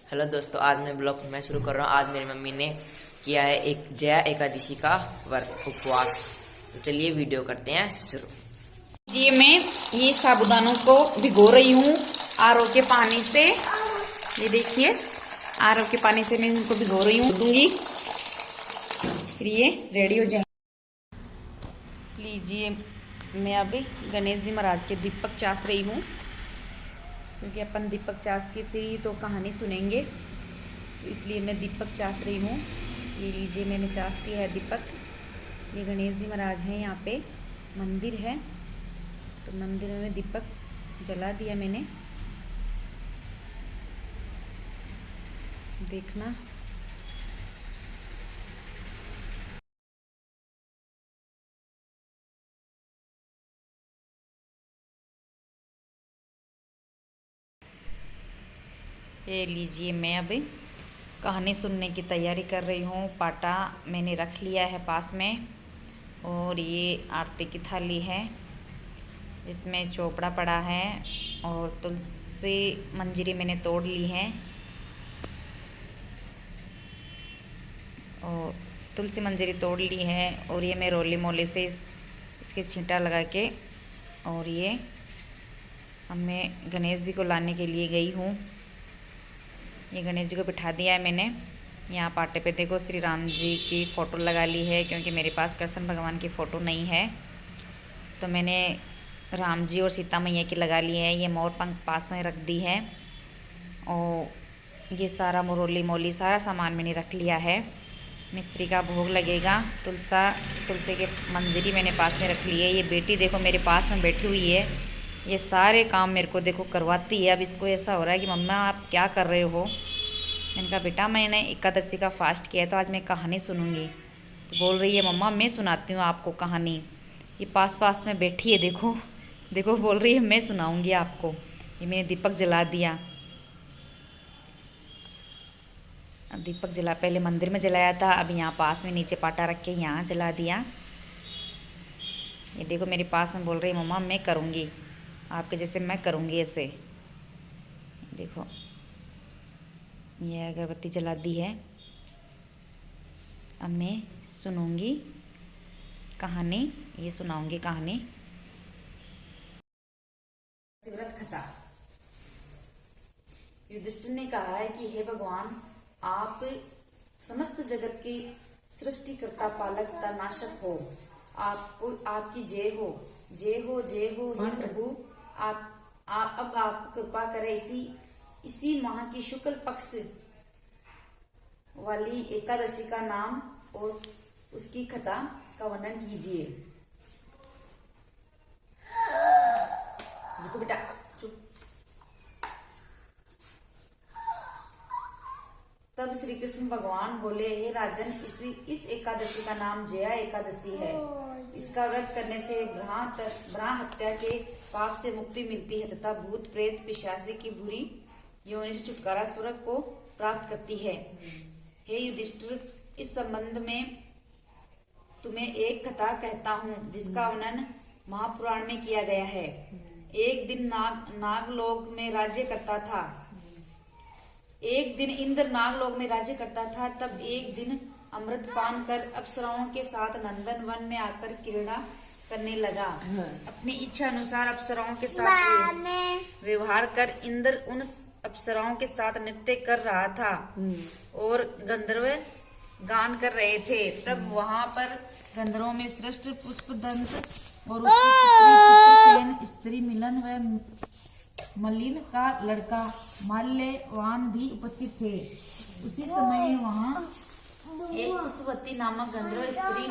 Hello दोस्तों, आज मैं ब्लॉग मैं शुरू कर रहा हूँ। आज मेरी मम्मी ने किया है एक जया एकादशी का व्रत उपवास। तो चलिए वीडियो करते हैं शुरू। जी मैं ये साबूदानों को भिगो रही हूँ आरओ के पानी से। ये देखिए आरओ के पानी से मैं इनको भिगो रही हूँ, दूंगी फिर ये रेडी हो जाएंगे। लीजिए मैं अभी गणेश जी महाराज के दीपक चास रही हूँ, क्योंकि अपन दीपक चास के फिर ही तो कहानी सुनेंगे, तो इसलिए मैं दीपक चास रही हूँ। ये लीजिए मैंने चास दिया है दीपक। ये गणेश जी महाराज हैं, यहाँ पे मंदिर है, तो मंदिर में दीपक जला दिया मैंने। देखना ये लीजिए मैं अभी कहानी सुनने की तैयारी कर रही हूँ। पाटा मैंने रख लिया है पास में, और ये आरती की थाली है जिसमें चोपड़ा पड़ा है, और तुलसी मंजरी मैंने तोड़ ली है, और तुलसी मंजरी तोड़ ली है। और ये मैं रोली मोली से इसके छींटा लगा के, और ये अब मैं गणेश जी को लाने के लिए गई हूँ। ये गणेश जी को बिठा दिया है मैंने। यहाँ पाटे पे देखो श्री राम जी की फ़ोटो लगा ली है, क्योंकि मेरे पास कृष्ण भगवान की फ़ोटो नहीं है, तो मैंने राम जी और सीता मैया की लगा ली है। ये मोर पंख पास में रख दी है, और ये सारा मुरली मोली सारा सामान मैंने रख लिया है। मिस्त्री का भोग लगेगा। तुलसी के मंजरी मैंने पास में रख ली है। ये बेटी देखो मेरे पास में बैठी हुई है, ये सारे काम मेरे को देखो करवाती है। अब इसको ऐसा हो रहा है कि मम्मा आप क्या कर रहे हो। मैंने कहा बेटा मैंने एकादशी का फास्ट किया है, तो आज मैं कहानी सुनूंगी। तो बोल रही है मम्मा मैं सुनाती हूँ आपको कहानी। ये पास में बैठी है, देखो देखो बोल रही है मैं सुनाऊंगी आपको। ये मैंने दीपक जला दिया। दीपक जला पहले मंदिर में जलाया था, अब यहाँ पास में नीचे पाटा रख के यहाँ जला दिया। ये देखो मेरे पास में बोल रही है मम्मा मैं करूँगी आपके जैसे, मैं करूँगी ऐसे। देखो ये अगरबत्ती जला दी है। अब मैं सुनूंगी कहानी, ये सुनाऊंगी कहानी। व्रत कथा। युधिष्ठिर ने कहा है कि हे भगवान, आप समस्त जगत की सृष्टिकर्ता, पालक तथा नाशक हो। आपको आपकी जय हो, जय हो, जय हो हे प्रभु। अब आप कृपा करें इसी माह की शुक्ल पक्ष वाली एकादशी का नाम और उसकी कथा का वर्णन कीजिए। देखो बेटा चुप। तब श्री कृष्ण भगवान बोले, हे राजन, इस एकादशी का नाम जया एकादशी है। इसका व्रत करने से भ्रा हत्या के पाप से मुक्ति मिलती है, तथा भूत प्रेत पिशाची की बुरी योनि से छुटकारा स्वर्ग को प्राप्त करती है। हे युधिष्ठिर, इस संबंध में तुम्हें एक कथा कहता हूँ, जिसका वर्णन महापुराण में किया गया है। एक दिन नागलोक में राज्य करता था। एक दिन इंद्र नागलोक में राज्य करता था। तब एक दिन अमृत पान कर अप्सराओं के साथ नंदन वन में आकर क्रीड़ा करने लगा। अपनी इच्छा अनुसार अप्सराओं के साथ व्यवहार कर इंद्र उन अप्सराओं के साथ नृत्य कर रहा था, और गंधर्व गान कर रहे थे। तब वहां पर गंधर्वों में श्रेष्ठ पुष्पदंत और उसकी स्त्री मिलन व मलिन का लड़का माल्यवान भी उपस्थित थे। उसी समय वहां एक पुष्पवती नामक गंधर्व स्त्री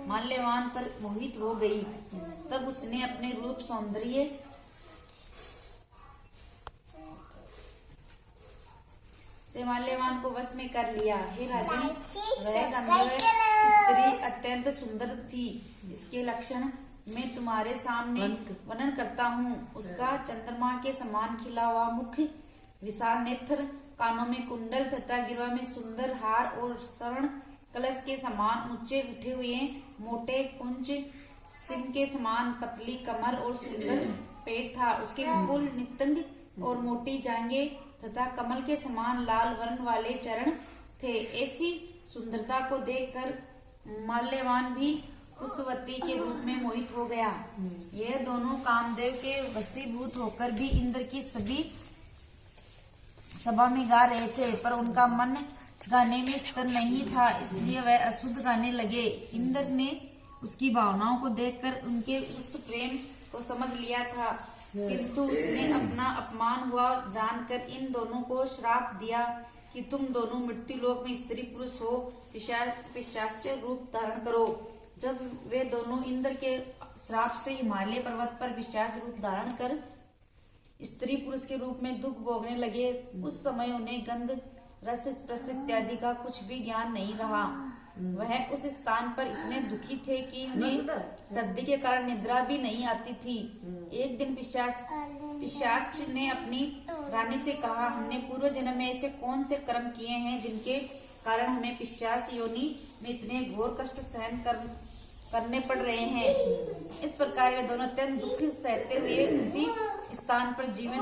माल्यवान पर मोहित हो गई। तब उसने अपने रूप सौंदर्य से माल्यवान को वश में कर लिया। हे राजन, वह गंधर्व स्त्री अत्यंत सुंदर थी। इसके लक्षण मैं तुम्हारे सामने वर्णन करता हूँ। उसका चंद्रमा के समान खिला हुआ मुख, विशाल नेत्र, कानों में कुंडल तथा गिरवा में सुंदर हार, और स्वर्ण कलश के समान ऊंचे उठे हुए मोटे कुंच, सिंह के समान पतली कमर और सुंदर पेट था। उसके विपुल नितंग और मोटी जांघें तथा कमल के समान लाल वर्ण वाले चरण थे। ऐसी सुंदरता को देखकर माल्यवान भी पुष्पवती के रूप में मोहित हो गया। यह दोनों कामदेव के वशीभूत होकर भी इंद्र की सभी सभा में गा रहे थे, पर उनका मन गाने में स्थिर नहीं था, इसलिए वह अशुद्ध गाने लगे। इंद्र ने उसकी भावनाओं को देखकर उनके उस प्रेम को समझ लिया था, किंतु उसने अपना अपमान हुआ जानकर इन दोनों को श्राप दिया कि तुम दोनों मृत्यु लोक में स्त्री पुरुष हो पिशाच रूप धारण करो। जब वे दोनों इंद्र के श्राप से हिमालय पर्वत पर पिशाच रूप धारण कर स्त्री पुरुष के रूप में दुख भोगने लगे, उस समय उन्हें गंध रस स्पर्श इत्यादि का कुछ भी ज्ञान नहीं रहा। वह उस स्थान पर इतने दुखी थे कि उन्हें सर्दी के कारण निद्रा भी नहीं आती थी। एक दिन पिशाच ने अपनी रानी से कहा, हमने पूर्व जन्म में ऐसे कौन से कर्म किए हैं जिनके कारण हमें पिशाच योनि में इतने घोर कष्ट सहन करने पड़ रहे हैं। इस प्रकार वे दोनों अत्यंत दुख सहते हुए उसी स्थान पर जीवन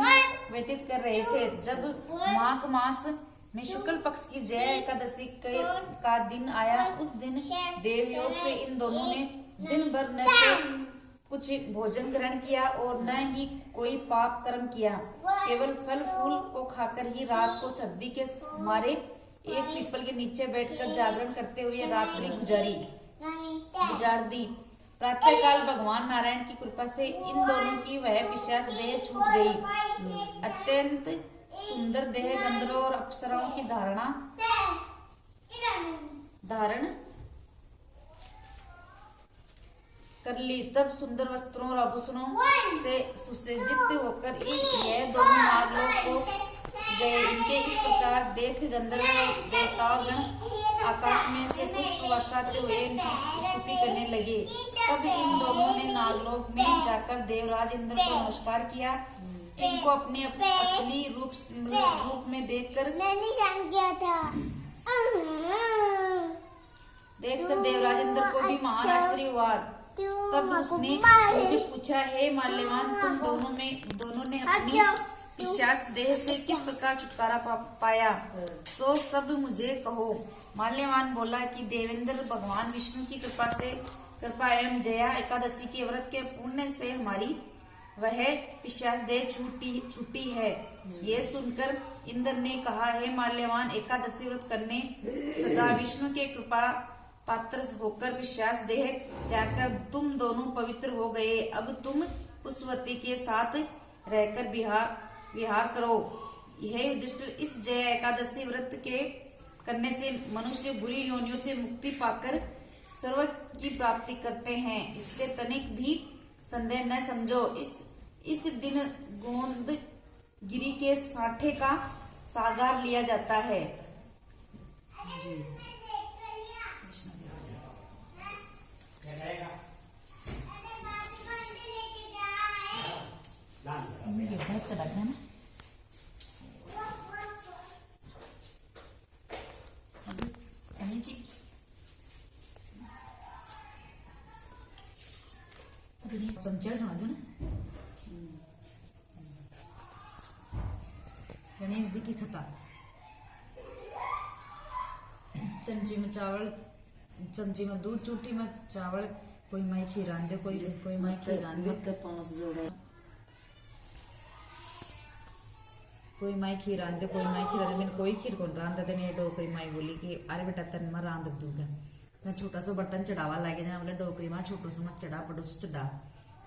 व्यतीत कर रहे थे। जब माघ मास में शुक्ल पक्ष की जया एकादशी का दिन आया, उस दिन देवयोग से इन दोनों ने दिन भर न तो कुछ भोजन ग्रहण किया और न ही कोई पाप कर्म किया, केवल फल फूल को खाकर ही रात को सर्दी के मारे एक पीपल के नीचे बैठकर जागरण करते हुए रात्रि गुजार दी। प्रातःकाल भगवान नारायण की कृपा से इन दोनों की वह पिशाच देह छूट गई। अत्यंत सुंदर देह गंधर्वों और अप्सराओं की धारण कर ली। तब सुंदर वस्त्रों और आभूषणों से सुसज्जित होकर यह दोनों नागलोक को गए। इनके इस प्रकार देख गंधर्व देवतागण आकाश में से पुष्प वर्षाते हुए इनकी स्तुति करने लगे। तब इन दोनों ने नागलोक में जाकर देवराज इंद्र को नमस्कार किया। इनको अपने असली रूप में देखकर देवराज इंद्र को भी महान आश्चर्य हुआ। तब उसने उनसे पूछा, हे माल्यवान, तुम दोनों ने अपनी पिशाच देह से किस प्रकार छुटकारा पाया, तो सब मुझे कहो। माल्यवान बोला कि देवेंद्र, भगवान विष्णु की कृपा एवं जया एकादशी के व्रत के पुण्य से हमारी वह पिशाच देह छूटी है। ये सुनकर इंद्र ने कहा, हे माल्यवान, एकादशी व्रत करने तथा विष्णु के कृपा पात्र होकर पिशाच देह त्याग कर तुम दोनों पवित्र हो गए। अब तुम पुष्पवती के साथ रहकर विहार करो। यह युधिष्ठिर, इस जय एकादशी व्रत के करने से मनुष्य बुरी योनियों से मुक्ति पाकर सर्व की प्राप्ति करते हैं, इससे तनिक भी संदेह न समझो। इस दिन गोंद गिरी के साठे का सागार लिया जाता है। जी चढ़ा है ना, जी चमचा सुना दो ना। गणेश जी की कथा। चमची में चावल, चमची में दूध, चूटी में चावल, कोई माई खीर रांधे, कोई माई खीर रांधे, कोई माई खीर रांधे, मैंने कोई खीर कौन रांधा था। नहीं डोकरी माई बोली कि अरे बेटा तन मैं रांध दूंगा। तो छोटा सा बर्तन चढ़ावा लागे, जना बोले डोकरी माँ छोटो सो मत चढ़ा, बड़ो सो चढ़ा।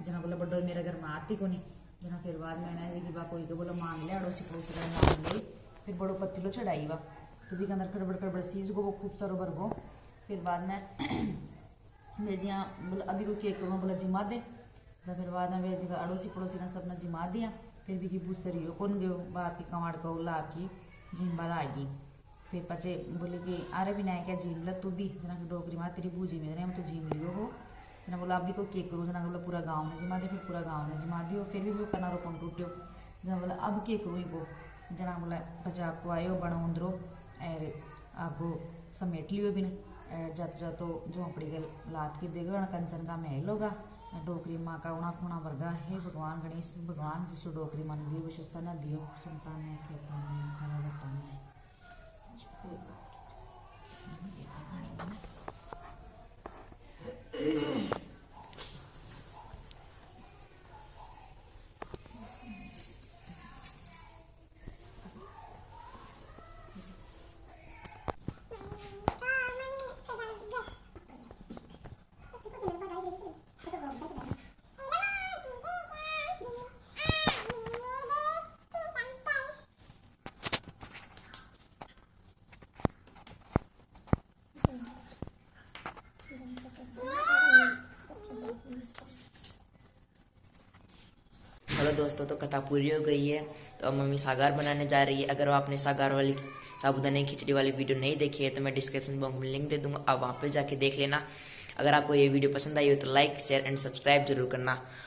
जना बोला बड्डो मेरे घर में आती को नहीं। जना फिर बाद में ना जी की बा कोई को बोला मांग ले, अड़ोसी पड़ोसी का मांग ले, फिर बड़ो पत्तीलो चढ़ाई बा। तो भी अंदर खड़बड़ सीज को वो खूब सारो भरगो। फिर बाद में भेजी बोला अभी को केक बोला जिमा दे। जब फिर बाद में भेज अड़ोसी पड़ोसी ने सबने जिमा दिया। फिर भी की बुसरी हो कौन गयो बाप की कमाड़ को ला की जिम्बा लागी। फिर पचे बोले कि अरे भी ना क्या जिम ला तू भी, जना की डोकरी माँ तेरी बूजी में हम तो जिम लियो हो। जना बोला अभी को केक करूँ, जना बोला पूरा गाँव ने जिमा दे। फिर पूरा गाँव ने जिमा दियो। फिर भी वो कनारो कौन टूटियो। जना बोला अब केक करूँ को, जना बोला बचा को आयो बड़ा उंदरो अरे अब समेट लियो भी नहीं। जातो जातो झोंपड़ी के लात की देगा कंचन का महल होगा। डोकरी माँ का उणा खुणा वर्गा है भगवान गणेश भगवान जिसको डोकरी मन दियो विश्व न दियो सुनता ने कहता ने खरा बताने हेलो दोस्तों, तो कथा पूरी हो गई है। तो अब मम्मी सागार बनाने जा रही है। अगर आपने सागार वाली साबूदाने की खिचड़ी वाली वीडियो नहीं देखी है तो मैं डिस्क्रिप्शन बॉक्स में लिंक दे दूंगा, आप वहाँ पे जाके देख लेना। अगर आपको ये वीडियो पसंद आई हो तो लाइक शेयर एंड सब्सक्राइब जरूर करना।